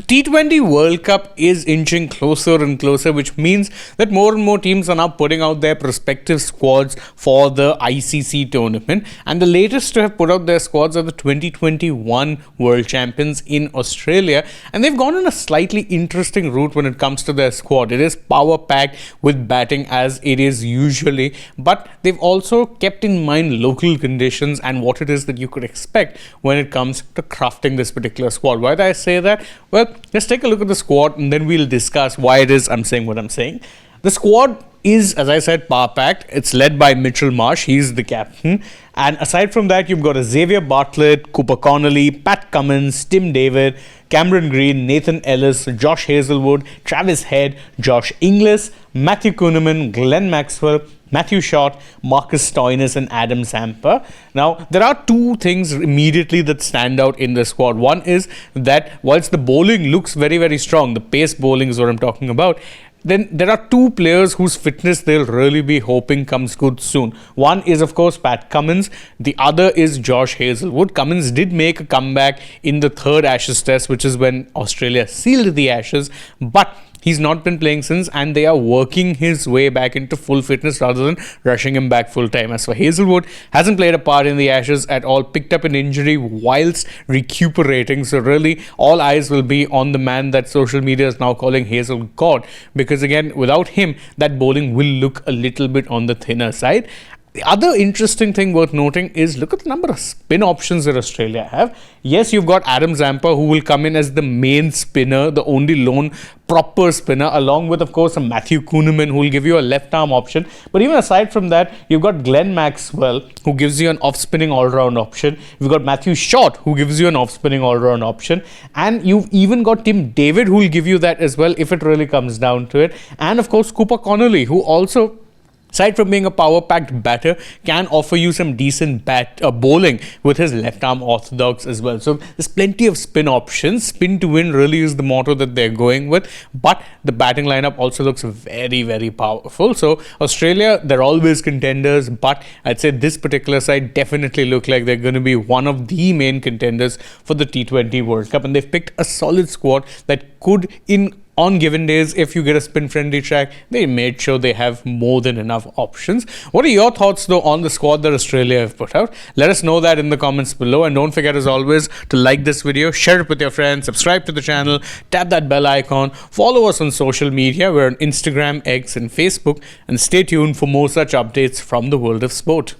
T20 World Cup is inching closer and closer, which means that more and more teams are now putting out their prospective squads for the ICC tournament. And the latest to have put out their squads are the 2021 World Champions in Australia. And they've gone on a slightly interesting route when it comes to their squad. It is power-packed with batting as it is usually, but they've also kept in mind local conditions and what it is that you could expect when it comes to crafting this particular squad. Why do I say that? Well, let's take a look at the squad and then we'll discuss why it is I'm saying what I'm saying. The squad is, as I said, power-packed. It's led by Mitchell Marsh. He's the captain. And aside from that, you've got a Xavier Bartlett, Cooper Connolly, Pat Cummins, Tim David, Cameron Green, Nathan Ellis, Josh Hazlewood, Travis Head, Josh Inglis, Matthew Kuhnemann, Glenn Maxwell, Matthew Short, Marcus Stoinis and Adam Zampa. Now, there are two things immediately that stand out in the squad. One is that whilst the bowling looks very, very strong, the pace bowling is what I'm talking about, then there are two players whose fitness they'll really be hoping comes good soon. One is, of course, Pat Cummins. The other is Josh Hazlewood. Cummins did make a comeback in the third Ashes test, which is when Australia sealed the Ashes, but he's not been playing since, and they are working his way back into full fitness rather than rushing him back full time. As for Hazlewood, hasn't played a part in the Ashes at all, picked up an injury whilst recuperating. So really, all eyes will be on the man that social media is now calling Hazel God, because again, without him, that bowling will look a little bit on the thinner side. The other interesting thing worth noting is look at the number of spin options that Australia have. Yes, you've got Adam Zampa, who will come in as the main spinner, the only lone proper spinner, along with, of course, a Matthew Kuhnemann, who will give you a left-arm option. But even aside from that, you've got Glenn Maxwell, who gives you an off-spinning all-round option. You've got Matthew Short, who gives you an off-spinning all-round option. And you've even got Tim David, who will give you that as well if it really comes down to it. And, of course, Cooper Connolly, who also, aside from being a power-packed batter, can offer you some decent bowling with his left-arm orthodox as well. So there's plenty of spin options. Spin to win really is the motto that they're going with. But the batting lineup also looks very, very powerful. So Australia, they're always contenders, but I'd say this particular side definitely look like they're going to be one of the main contenders for the T20 World Cup. And they've picked a solid squad that could, on given days, if you get a spin-friendly track, they made sure they have more than enough options. What are your thoughts, though, on the squad that Australia have put out? Let us know that in the comments below. And don't forget, as always, to like this video, share it with your friends, subscribe to the channel, tap that bell icon, follow us on social media. We're on Instagram, X, and Facebook. And stay tuned for more such updates from the world of sport.